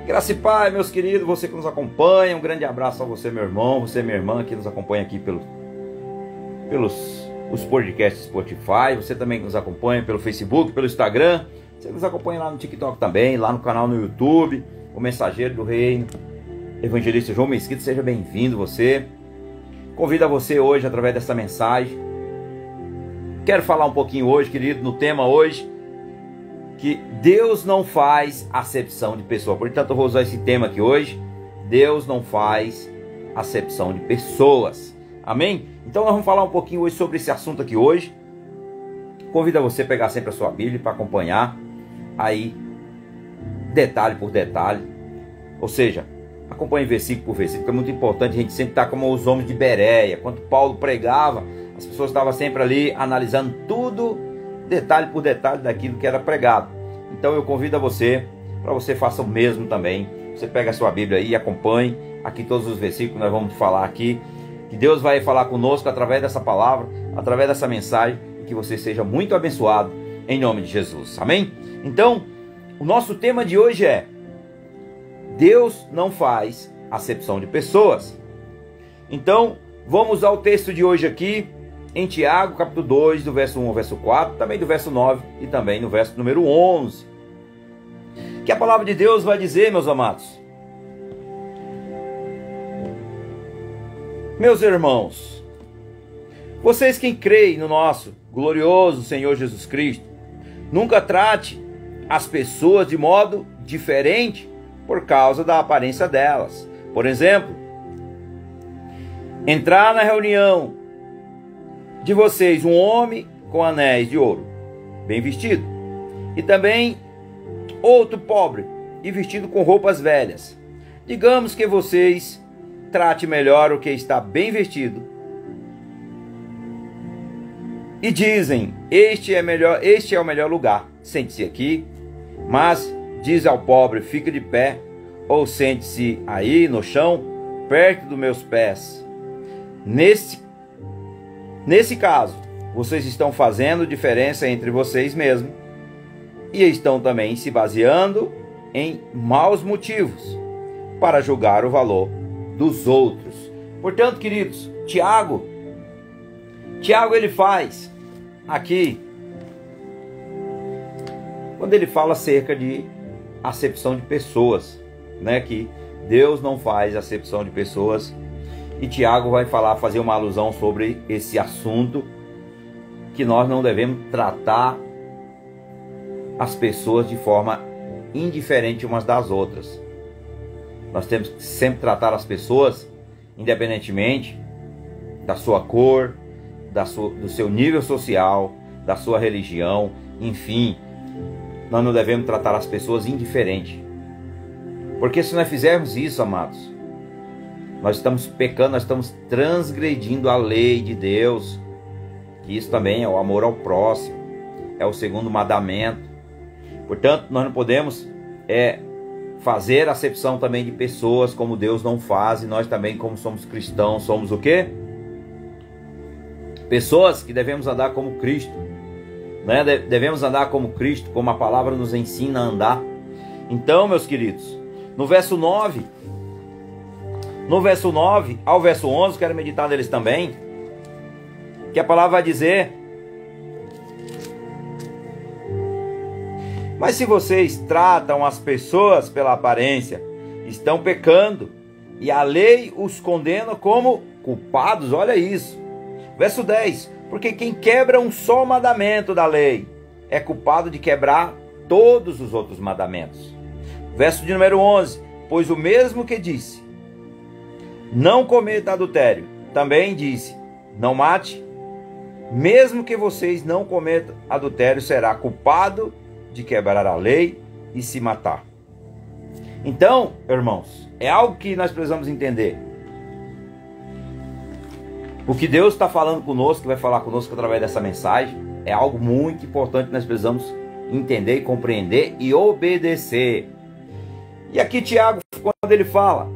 Graça e paz, meus queridos, você que nos acompanha, um grande abraço a você, meu irmão, você, minha irmã, que nos acompanha aqui pelos os podcasts Spotify, você também que nos acompanha pelo Facebook, pelo Instagram, você que nos acompanha lá no TikTok também, lá no canal no YouTube, o Mensageiro do Reino, Evangelista João Mesquita, seja bem-vindo você. Convido a você hoje através dessa mensagem. Quero falar um pouquinho hoje, querido, no tema hoje, que Deus não faz acepção de pessoa. Portanto, eu vou usar esse tema aqui hoje. Deus não faz acepção de pessoas. Amém? Então nós vamos falar um pouquinho hoje sobre esse assunto aqui hoje. Convido a você a pegar sempre a sua Bíblia para acompanhar aí detalhe por detalhe. Ou seja, acompanhe versículo por versículo, porque é muito importante a gente sempre estar como os homens de Bereia. Quando Paulo pregava, as pessoas estavam sempre ali analisando tudo, detalhe por detalhe daquilo que era pregado. Então eu convido a você, para você faça o mesmo também. Você pega a sua Bíblia aí e acompanhe aqui todos os versículos que nós vamos falar aqui. Que Deus vai falar conosco através dessa palavra, através dessa mensagem, e que você seja muito abençoado em nome de Jesus. Amém? Então, o nosso tema de hoje é: Deus não faz acepção de pessoas. Então, vamos ao texto de hoje aqui, em Tiago, capítulo 2, do verso 1 ao verso 4, também do verso 9 e também no verso número 11. Que a palavra de Deus vai dizer, meus amados: meus irmãos, vocês que creem no nosso glorioso Senhor Jesus Cristo, nunca trate as pessoas de modo diferente por causa da aparência delas. Por exemplo, entrar na reunião de vocês um homem com anéis de ouro, bem vestido, e também outro pobre e vestido com roupas velhas. Digamos que vocês trate melhor o que está bem vestido e dizem: este é o melhor lugar, sente-se aqui. Mas diz ao pobre: fica de pé, ou sente-se aí no chão, perto dos meus pés. Nesse caso, vocês estão fazendo diferença entre vocês mesmos e estão também se baseando em maus motivos para julgar o valor dos outros. Portanto, queridos, Tiago ele faz aqui, quando ele fala acerca de acepção de pessoas, né, que Deus não faz acepção de pessoas, e Tiago vai fazer uma alusão sobre esse assunto, que nós não devemos tratar as pessoas de forma indiferente umas das outras. Nós temos que sempre tratar as pessoas independentemente da sua cor, do seu nível social, da sua religião, enfim. Nós não devemos tratar as pessoas indiferente. Porque se nós fizermos isso, amados, nós estamos pecando, nós estamos transgredindo a lei de Deus. Que isso também é o amor ao próximo, é o segundo mandamento. Portanto, nós não podemos fazer acepção também de pessoas como Deus não faz. E nós também, como somos cristãos, somos o quê? Pessoas que devemos andar como Cristo, né? Devemos andar como Cristo, como a palavra nos ensina a andar. Então, meus queridos, no verso 9 ao verso 11, quero meditar neles também, que a palavra vai dizer: mas se vocês tratam as pessoas pela aparência, estão pecando, e a lei os condena como culpados. Olha isso. Verso 10: porque quem quebra um só mandamento da lei é culpado de quebrar todos os outros mandamentos. Verso de número 11: pois o mesmo que disse: não cometa adultério, também disse: não mate. Mesmo que vocês não cometam adultério, será culpado de quebrar a lei e se matar. Então, irmãos, é algo que nós precisamos entender. O que Deus está falando conosco, que vai falar conosco através dessa mensagem, é algo muito importante que nós precisamos entender e compreender e obedecer. E aqui Tiago, quando ele fala,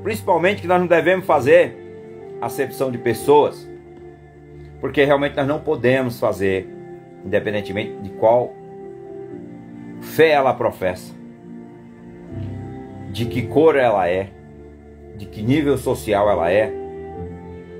principalmente que nós não devemos fazer acepção de pessoas, porque realmente nós não podemos fazer, independentemente de qual fé ela professa. de que cor ela é, de que nível social ela é.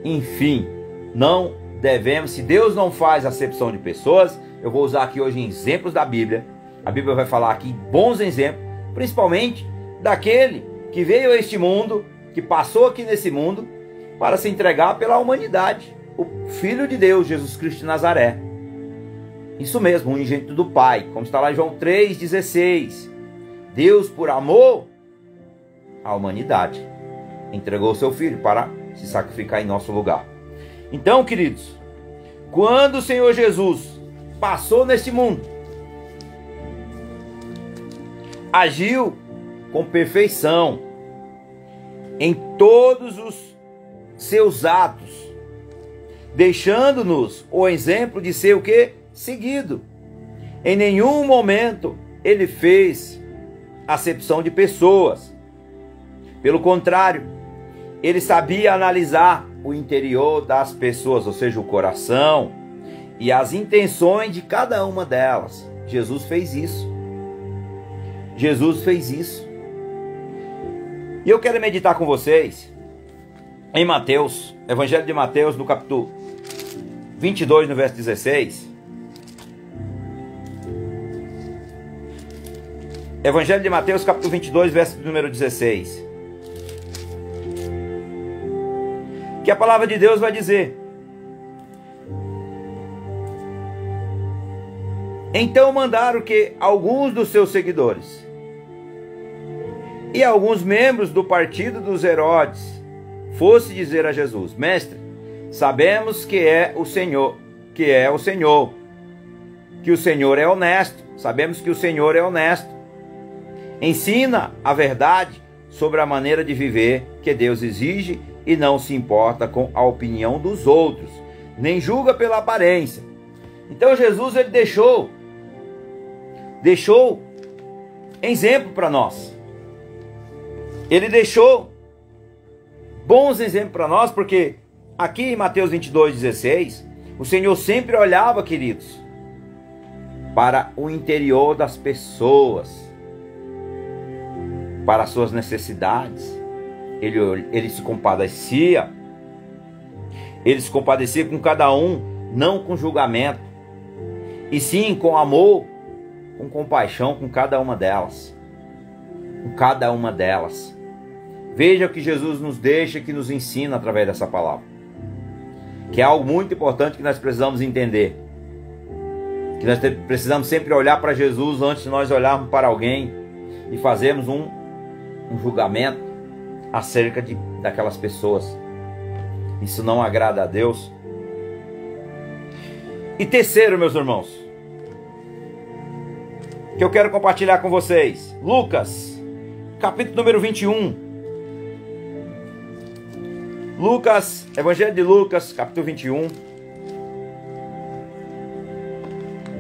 Enfim, não devemos, se Deus não faz acepção de pessoas, eu vou usar aqui hoje exemplos da Bíblia. A Bíblia vai falar aqui bons exemplos, principalmente daquele que veio a este mundo, que passou aqui nesse mundo, para se entregar pela humanidade, o Filho de Deus, Jesus Cristo de Nazaré. Isso mesmo, o unigênito do Pai, como está lá em João 3,16. Deus, por amor à humanidade, entregou o seu Filho para se sacrificar em nosso lugar. Então, queridos, quando o Senhor Jesus passou neste mundo, agiu com perfeição em todos os seus atos, deixando-nos o exemplo de ser o que? Seguido. Em nenhum momento ele fez acepção de pessoas. Pelo contrário, ele sabia analisar o interior das pessoas, ou seja, o coração e as intenções de cada uma delas. Jesus fez isso. Jesus fez isso. E eu quero meditar com vocês em Mateus, Evangelho de Mateus, no capítulo 22, no verso 16. Evangelho de Mateus, capítulo 22, verso número 16. Que a palavra de Deus vai dizer: então mandaram que alguns dos seus seguidores e alguns membros do partido dos Herodes fosse dizer a Jesus: Mestre, sabemos que o Senhor é honesto. Sabemos que o Senhor é honesto. Ensina a verdade sobre a maneira de viver que Deus exige e não se importa com a opinião dos outros, nem julga pela aparência. Então Jesus, ele deixou exemplo para nós. Ele deixou bons exemplos para nós, porque aqui em Mateus 22,16, o Senhor sempre olhava, queridos, para o interior das pessoas, para as suas necessidades. Ele se compadecia. Ele se compadecia com cada um, não com julgamento, e sim com amor, com compaixão com cada uma delas. Com cada uma delas. Veja o que Jesus nos deixa, que nos ensina através dessa palavra. Que é algo muito importante que nós precisamos entender. Que nós precisamos sempre olhar para Jesus antes de nós olharmos para alguém e fazermos um julgamento acerca daquelas pessoas. Isso não agrada a Deus. E terceiro, meus irmãos, que eu quero compartilhar com vocês, Lucas, capítulo número 21. Lucas, Evangelho de Lucas, capítulo 21,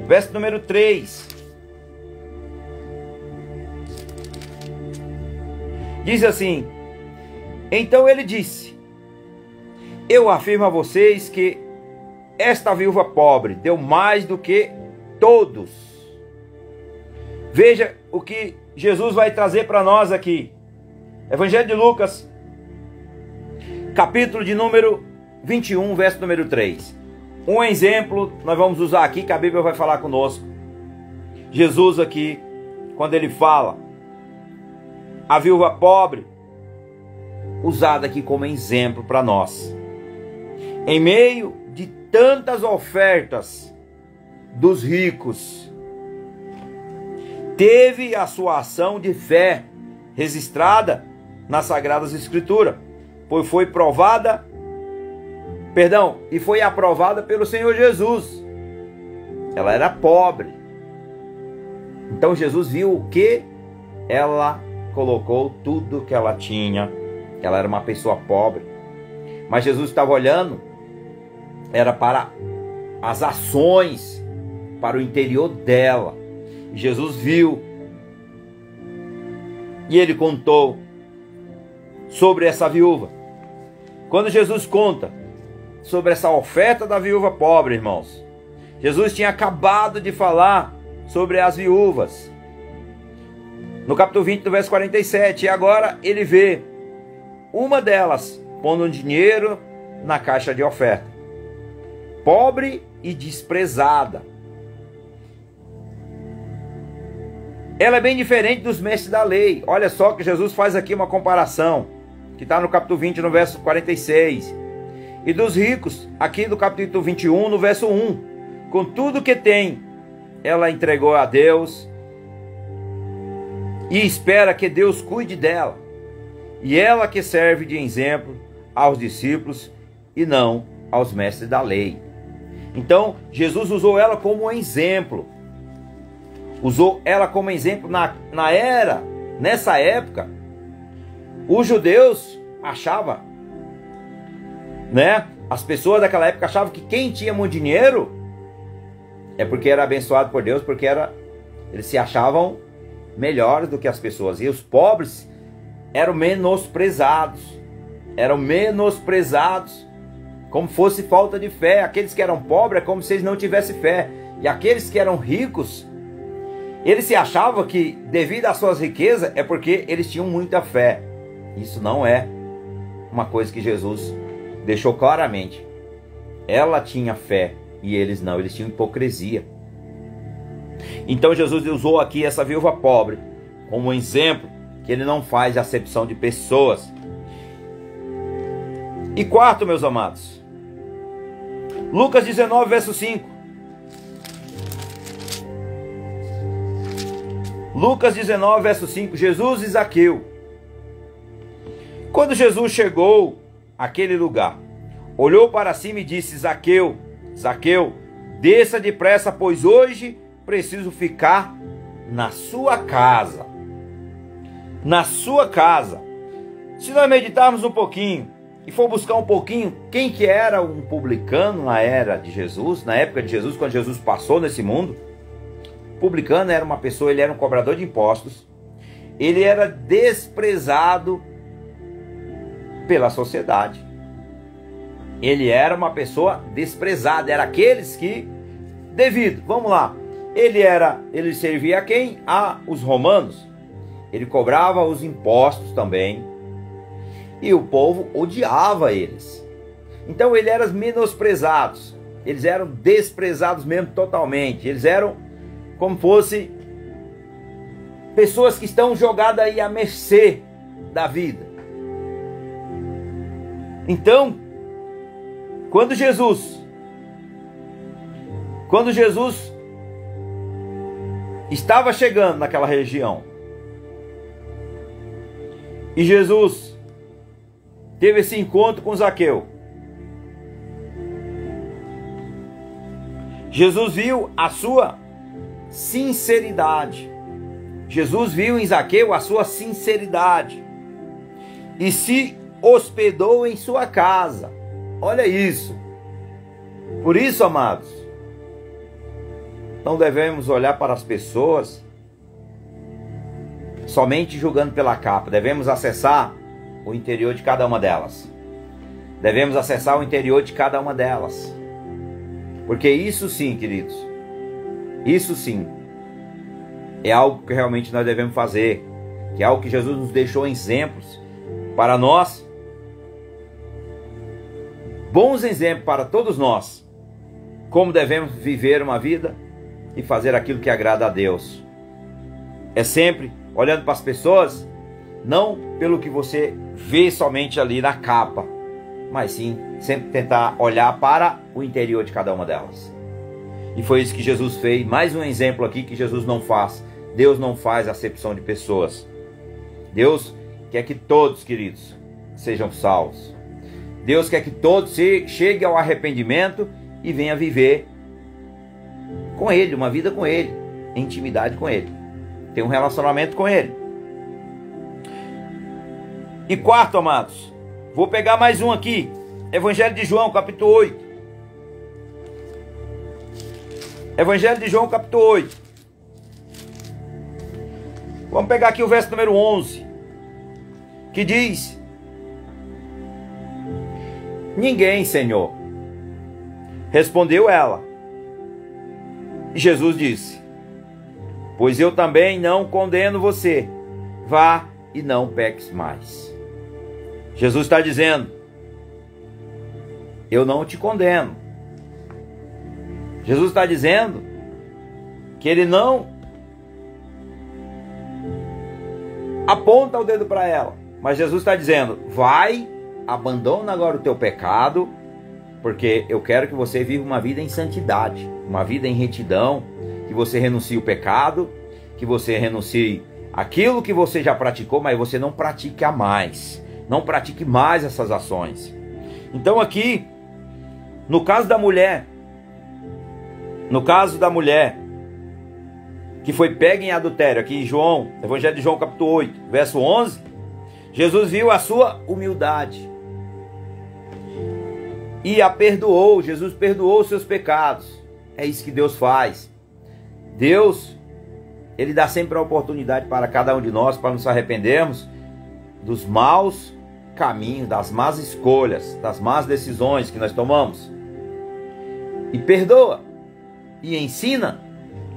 verso número 3. Diz assim: então ele disse: eu afirmo a vocês que esta viúva pobre deu mais do que todos. Veja o que Jesus vai trazer para nós aqui. Evangelho de Lucas, capítulo de número 21, verso número 3. Um exemplo nós vamos usar aqui, que a Bíblia vai falar conosco. Jesus aqui, quando ele fala a viúva pobre, usada aqui como exemplo para nós. Em meio de tantas ofertas dos ricos, teve a sua ação de fé registrada nas Sagradas Escrituras, pois foi e foi aprovada pelo Senhor Jesus. Ela era pobre. Então Jesus viu o que ela colocou, tudo que ela tinha. Ela era uma pessoa pobre. Mas Jesus estava olhando, era para as ações, para o interior dela. Jesus viu. E ele contou sobre essa viúva. Quando Jesus conta sobre essa oferta da viúva pobre, irmãos, Jesus tinha acabado de falar sobre as viúvas. No capítulo 20, no verso 47, e agora ele vê uma delas pondo um dinheiro na caixa de oferta, pobre e desprezada. Ela é bem diferente dos mestres da lei. Olha só que Jesus faz aqui uma comparação, que está no capítulo 20, no verso 46. E dos ricos, aqui no capítulo 21, no verso 1. Com tudo que tem, ela entregou a Deus e espera que Deus cuide dela. E ela que serve de exemplo aos discípulos e não aos mestres da lei. Então, Jesus usou ela como um exemplo. Usou ela como exemplo nessa época, os judeus achavam, né? As pessoas daquela época achavam que quem tinha muito dinheiro é porque era abençoado por Deus, porque eles se achavam melhores do que as pessoas. E os pobres eram menosprezados, como fosse falta de fé. Aqueles que eram pobres é como se eles não tivessem fé. E aqueles que eram ricos, eles se achavam que devido às suas riquezas é porque eles tinham muita fé. Isso não é uma coisa que Jesus deixou claramente. Ela tinha fé e eles não, eles tinham hipocrisia. Então Jesus usou aqui essa viúva pobre como um exemplo que ele não faz acepção de pessoas. E quarto, meus amados, Lucas 19, verso 5. Lucas 19, verso 5, Jesus e Zaqueu. Quando Jesus chegou àquele lugar, olhou para cima e disse: Zaqueu, Zaqueu, desça depressa, pois hoje preciso ficar na sua casa. Na sua casa. Se nós meditarmos um pouquinho e for buscar um pouquinho quem que era um publicano na era de Jesus, na época de Jesus, quando Jesus passou nesse mundo, publicano era uma pessoa, ele era um cobrador de impostos, ele era desprezado pela sociedade. Ele era uma pessoa desprezada, era aqueles que, vamos lá, ele servia a quem? Os romanos. Ele cobrava os impostos também, e o povo odiava eles. Então eles eram menosprezados, eles eram desprezados mesmo totalmente, eles eram como fosse pessoas que estão jogadas aí à mercê da vida. Então, quando Jesus estava chegando naquela região, e Jesus teve esse encontro com Zaqueu, Jesus viu a sua sinceridade. Jesus viu em Zaqueu a sua sinceridade e se hospedou em sua casa. Olha isso. Por isso, amados, não devemos olhar para as pessoas somente julgando pela capa. Devemos acessar o interior de cada uma delas. Devemos acessar o interior de cada uma delas. Porque isso sim, queridos, isso sim é algo que realmente nós devemos fazer, que é algo que Jesus nos deixou exemplos para nós, bons exemplos para todos nós, como devemos viver uma vida e fazer aquilo que agrada a Deus. É sempre olhando para as pessoas, não pelo que você vê somente ali na capa, mas sim sempre tentar olhar para o interior de cada uma delas. E foi isso que Jesus fez. Mais um exemplo aqui que Jesus não faz. Deus não faz acepção de pessoas. Deus quer que todos, queridos, sejam salvos. Deus quer que todos cheguem ao arrependimento e venham viver com Ele, uma vida com Ele, em intimidade com Ele, ter um relacionamento com Ele. E quarto, amados, vou pegar mais um aqui, Evangelho de João, capítulo 8. Evangelho de João, capítulo 8. Vamos pegar aqui o verso número 11, que diz: Ninguém, Senhor. Respondeu ela. E Jesus disse: Pois eu também não condeno você. vá e não peques mais. Jesus está dizendo: eu não te condeno. Jesus está dizendo que ele não aponta o dedo para ela, mas Jesus está dizendo: vai, abandona agora o teu pecado, porque eu quero que você viva uma vida em santidade, uma vida em retidão, que você renuncie o pecado, que você renuncie aquilo que você já praticou, mas você não pratique a mais, não pratique mais essas ações. Então aqui, no caso da mulher que foi pega em adultério, aqui em João, Evangelho de João capítulo 8, verso 11, Jesus viu a sua humildade e a perdoou. Jesus perdoou os seus pecados. É isso que Deus faz. Deus, ele dá sempre a oportunidade para cada um de nós, para nos arrependermos dos maus caminhos, das más escolhas, das más decisões que nós tomamos. E perdoa e ensina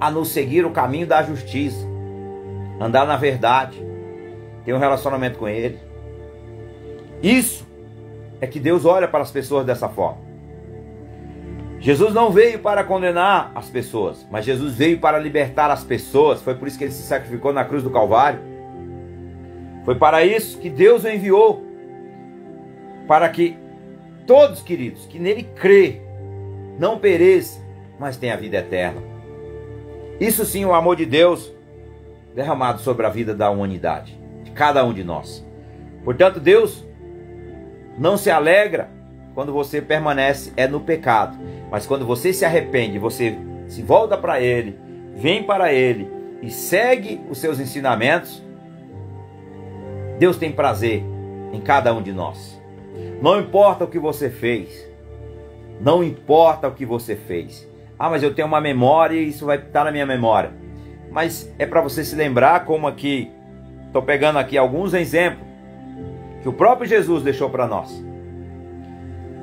a nos seguir o caminho da justiça, andar na verdade, ter um relacionamento com Ele. Isso é que Deus olha para as pessoas dessa forma. Jesus não veio para condenar as pessoas, mas Jesus veio para libertar as pessoas. Foi por isso que Ele se sacrificou na cruz do Calvário. Foi para isso que Deus o enviou, para que todos, queridos, que nele crê, não pereça, mas tenha a vida eterna. Isso sim, o amor de Deus derramado sobre a vida da humanidade, de cada um de nós. Portanto, Deus não se alegra quando você permanece no pecado, mas quando você se arrepende, você se volta para Ele, vem para Ele e segue os seus ensinamentos, Deus tem prazer em cada um de nós. Não importa o que você fez, não importa o que você fez. Ah, mas eu tenho uma memória e isso vai estar na minha memória. Mas é para você se lembrar, como aqui, estou pegando aqui alguns exemplos que o próprio Jesus deixou para nós.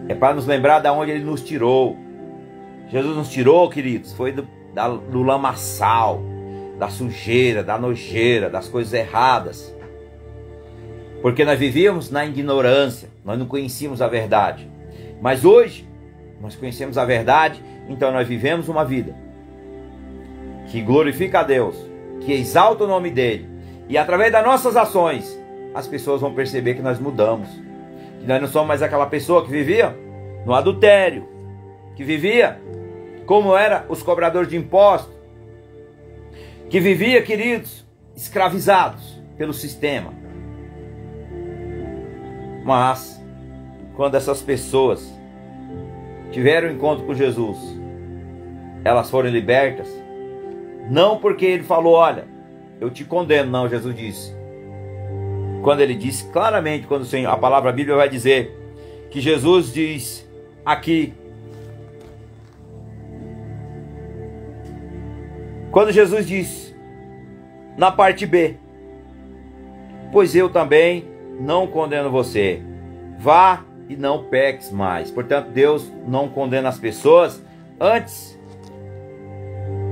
É para nos lembrar de onde Ele nos tirou. Jesus nos tirou, queridos, foi do lamaçal, da sujeira, da nojeira, das coisas erradas. Porque nós vivíamos na ignorância, nós não conhecíamos a verdade. Mas hoje, nós conhecemos a verdade, então nós vivemos uma vida que glorifica a Deus, que exalta o nome dEle. E através das nossas ações, as pessoas vão perceber que nós mudamos. Que nós não somos mais aquela pessoa que vivia no adultério, que vivia como eram os cobradores de impostos, que vivia, queridos, escravizados pelo sistema. Mas, quando essas pessoas tiveram um encontro com Jesus, elas foram libertas, não porque Ele falou: olha, eu te condeno, não. Jesus disse, quando Ele disse claramente, quando a palavra Bíblia vai dizer, que Jesus diz aqui, quando Jesus diz na parte B, pois eu também não condeno você, vá e não peques mais. Portanto, Deus não condena as pessoas, antes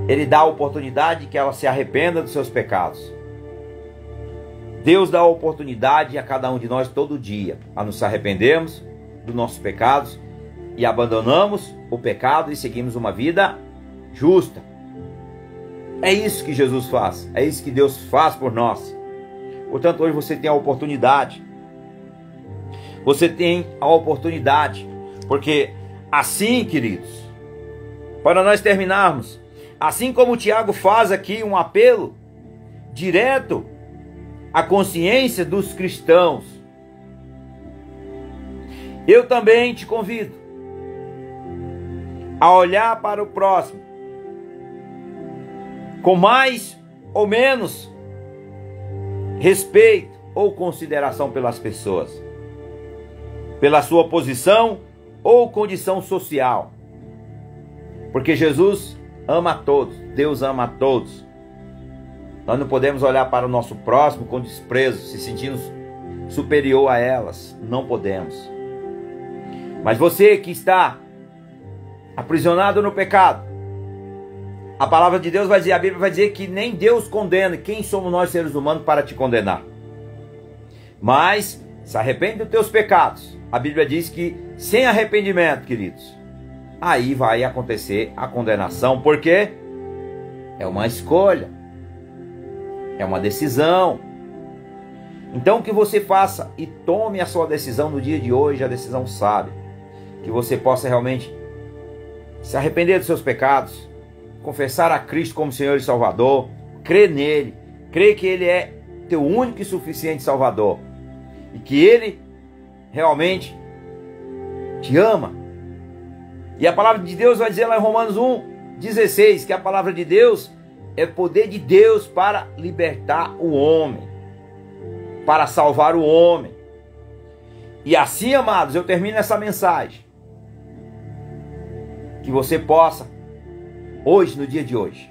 Ele dá a oportunidade que ela se arrependa dos seus pecados. Deus dá a oportunidade a cada um de nós todo dia a nos arrependermos dos nossos pecados e abandonamos o pecado e seguimos uma vida justa. É isso que Jesus faz, é isso que Deus faz por nós. Portanto, hoje você tem a oportunidade. Você tem a oportunidade, porque assim, queridos, para nós terminarmos, assim como o Tiago faz aqui um apelo direto à consciência dos cristãos, eu também te convido a olhar para o próximo com mais ou menos respeito ou consideração pelas pessoas, pela sua posição ou condição social, porque Jesus ama a todos, Deus ama a todos. Nós não podemos olhar para o nosso próximo com desprezo, se sentindo superior a elas, não podemos. Mas você que está aprisionado no pecado, a palavra de Deus vai dizer, a Bíblia vai dizer que nem Deus condena. Quem somos nós, seres humanos, para te condenar? Mas se arrepende dos teus pecados. A Bíblia diz que sem arrependimento, queridos, aí vai acontecer a condenação, porque é uma escolha, é uma decisão. Então que você faça e tome a sua decisão no dia de hoje, a decisão sábia, que você possa realmente se arrepender dos seus pecados, confessar a Cristo como Senhor e Salvador, crer nele, crer que ele é teu único e suficiente Salvador, e que ele realmente te ama. E a palavra de Deus vai dizer lá em Romanos 1:16 que a palavra de Deus é poder de Deus para libertar o homem, para salvar o homem. E assim, amados, eu termino essa mensagem. Que você possa, hoje, no dia de hoje,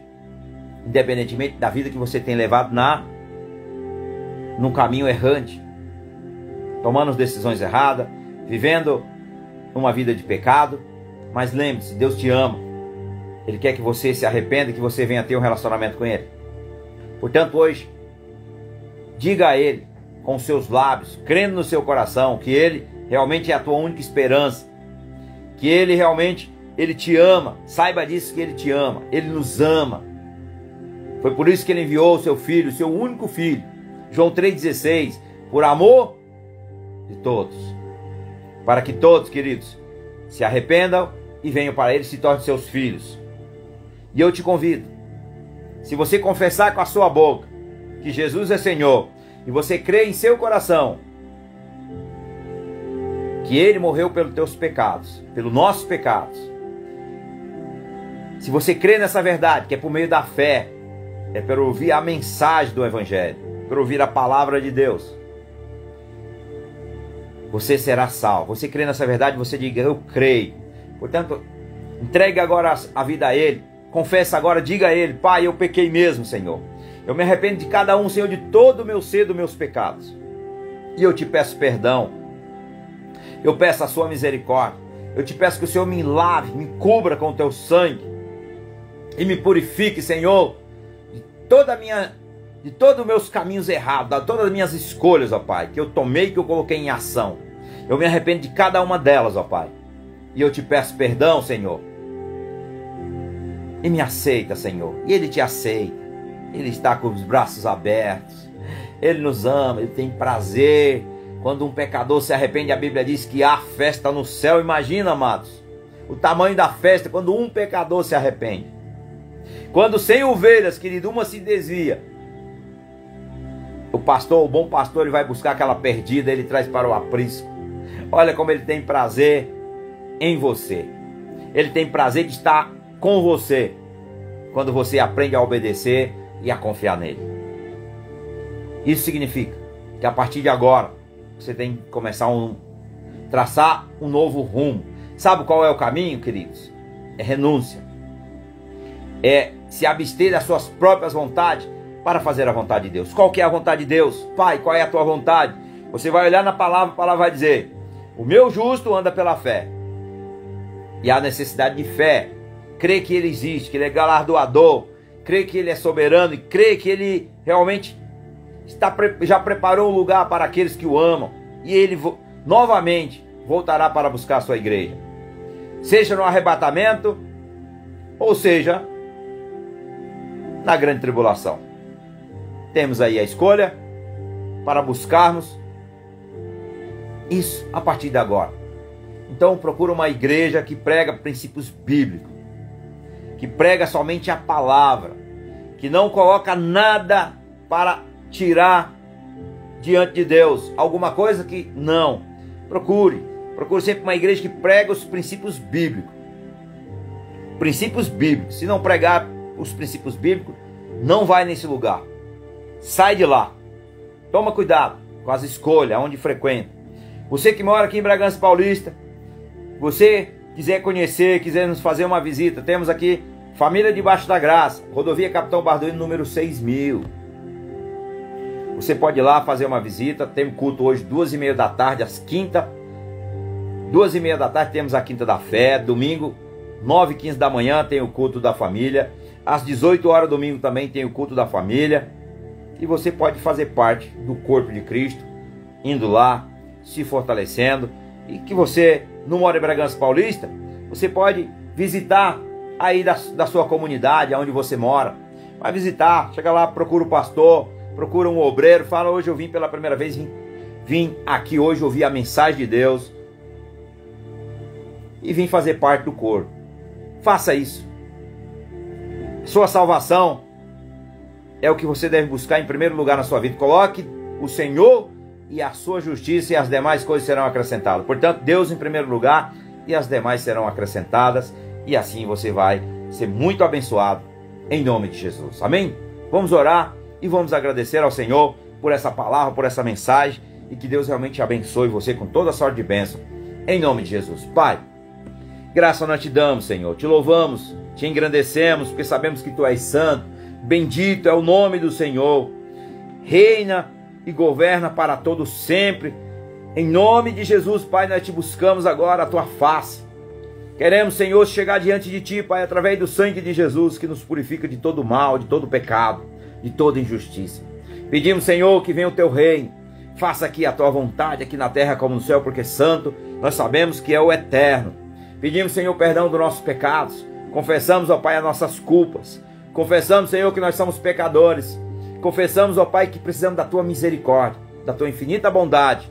independentemente da vida que você tem levado num caminho errante, tomando decisões erradas, vivendo uma vida de pecado, mas lembre-se, Deus te ama. Ele quer que você se arrependa, que você venha ter um relacionamento com Ele. Portanto, hoje, diga a Ele, com seus lábios, crendo no seu coração, que Ele realmente é a tua única esperança, que Ele realmente, Ele te ama. Saiba disso, que Ele te ama, Ele nos ama. Foi por isso que Ele enviou o seu Filho, o seu único Filho, João 3,16, por amor de todos, para que todos, queridos, se arrependam e venham para Ele e se tornem seus filhos. E eu te convido, se você confessar com a sua boca que Jesus é Senhor, e você crê em seu coração que Ele morreu pelos teus pecados, pelos nossos pecados, se você crê nessa verdade, que é por meio da fé, é para ouvir a mensagem do Evangelho, para ouvir a palavra de Deus, você será salvo. Você crê nessa verdade, você diga, eu creio. Portanto, entregue agora a vida a Ele, confessa agora, diga a Ele, Pai, eu pequei mesmo, Senhor. Eu me arrependo de cada um, Senhor, de todo o meu ser, dos meus pecados. E eu te peço perdão. Eu peço a sua misericórdia. Eu te peço que o Senhor me lave, me cubra com o teu sangue. E me purifique, Senhor, de todos os meus caminhos errados, de todas as minhas escolhas, ó Pai, que eu tomei, que eu coloquei em ação. Eu me arrependo de cada uma delas, ó Pai. E eu te peço perdão, Senhor. E me aceita, Senhor. E Ele te aceita. Ele está com os braços abertos. Ele nos ama, Ele tem prazer. Quando um pecador se arrepende, a Bíblia diz que há festa no céu. Imagina, amados, o tamanho da festa quando um pecador se arrepende. Quando 100 ovelhas, querido, uma se desvia, o pastor, o bom pastor, ele vai buscar aquela perdida, ele traz para o aprisco. Olha como Ele tem prazer em você. Ele tem prazer de estar com você quando você aprende a obedecer e a confiar nele. Isso significa que a partir de agora você tem que começar traçar um novo rumo. Sabe qual é o caminho, queridos? É renúncia. É se abster das suas próprias vontades para fazer a vontade de Deus. Qual que é a vontade de Deus? Pai, qual é a tua vontade? Você vai olhar na palavra, a palavra vai dizer, o meu justo anda pela fé. E há necessidade de fé. Crê que Ele existe, que Ele é galardoador, crê que Ele é soberano e crê que Ele realmente já preparou um lugar para aqueles que o amam. E Ele novamente voltará para buscar a sua igreja. Seja no arrebatamento, ou seja, na grande tribulação. Temos aí a escolha para buscarmos isso a partir de agora. Então procura uma igreja que prega princípios bíblicos, que prega somente a palavra, que não coloca nada para tirar diante de Deus, alguma coisa que não. Procure sempre uma igreja que prega os princípios bíblicos. Princípios bíblicos. Se não pregar os princípios bíblicos, não vai nesse lugar. Sai de lá. Toma cuidado com as escolhas, onde frequenta. Você que mora aqui em Bragança Paulista, você quiser conhecer, quiser nos fazer uma visita, temos aqui Família Debaixo da Graça, Rodovia Capitão Barduino, número 6000. Você pode ir lá fazer uma visita. Tem culto hoje 2h30 da tarde, às quinta. 2h30 da tarde temos a Quinta da Fé. Domingo 9h15 da manhã tem o culto da família. Às 18 horas domingo também tem o culto da família. E você pode fazer parte do corpo de Cristo indo lá, se fortalecendo. E que você não mora em Bragança Paulista, você pode visitar aí da sua comunidade, onde você mora. Vai visitar, chega lá, procura o pastor, procura um obreiro, fala: hoje eu vim pela primeira vez, vim aqui hoje ouvir a mensagem de Deus e vim fazer parte do corpo. Faça isso. Sua salvação é o que você deve buscar em primeiro lugar na sua vida. Coloque o Senhor e a sua justiça, e as demais coisas serão acrescentadas. Portanto, Deus em primeiro lugar, e as demais serão acrescentadas, e assim você vai ser muito abençoado em nome de Jesus. Amém? Vamos orar e vamos agradecer ao Senhor por essa palavra, por essa mensagem, e que Deus realmente abençoe você com toda a sorte de bênção em nome de Jesus. Pai, graça nós te damos, Senhor, te louvamos, te engrandecemos, porque sabemos que tu és santo. Bendito é o nome do Senhor, reina e governa para todos sempre. Em nome de Jesus, Pai, nós te buscamos agora a tua face. Queremos, Senhor, chegar diante de ti, Pai, através do sangue de Jesus, que nos purifica de todo mal, de todo pecado, de toda injustiça. Pedimos, Senhor, que venha o teu reino, faça aqui a tua vontade, aqui na terra como no céu, porque santo nós sabemos que é o eterno. Pedimos, Senhor, perdão dos nossos pecados, confessamos, ó Pai, as nossas culpas, confessamos, Senhor, que nós somos pecadores, confessamos, ó Pai, que precisamos da tua misericórdia, da tua infinita bondade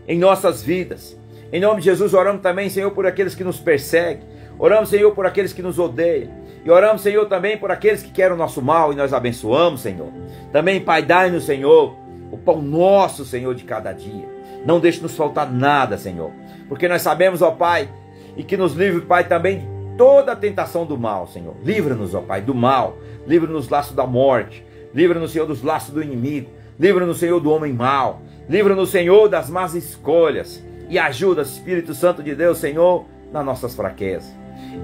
em nossas vidas. Em nome de Jesus, oramos também, Senhor, por aqueles que nos perseguem, oramos, Senhor, por aqueles que nos odeiam, e oramos, Senhor, também por aqueles que querem o nosso mal, e nós abençoamos, Senhor. Também, Pai, dai-nos, Senhor, o pão nosso, Senhor, de cada dia. Não deixe nos faltar nada, Senhor, porque nós sabemos, ó Pai, e que nos livre, Pai, também de toda a tentação do mal, Senhor. Livra-nos, ó Pai, do mal, livra-nos dos laços da morte, livra-nos, Senhor, dos laços do inimigo, livra-nos, Senhor, do homem mau, livra-nos, Senhor, das más escolhas, e ajuda, Espírito Santo de Deus, Senhor, nas nossas fraquezas.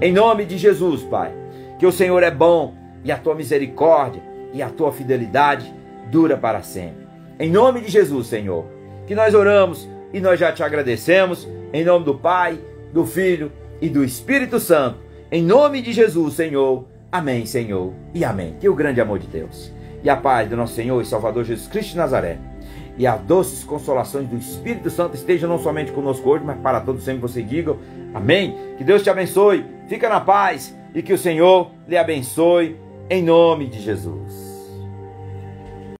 Em nome de Jesus, Pai, que o Senhor é bom, e a tua misericórdia e a tua fidelidade dura para sempre. Em nome de Jesus, Senhor, que nós oramos e nós já te agradecemos, em nome do Pai, do Filho e do Espírito Santo, em nome de Jesus, Senhor. Amém, Senhor, e amém. Que o grande amor de Deus e a paz do nosso Senhor e Salvador Jesus Cristo de Nazaré e as doces consolações do Espírito Santo estejam não somente conosco hoje, mas para todos sempre. Você diga amém. Que Deus te abençoe, fica na paz e que o Senhor lhe abençoe em nome de Jesus.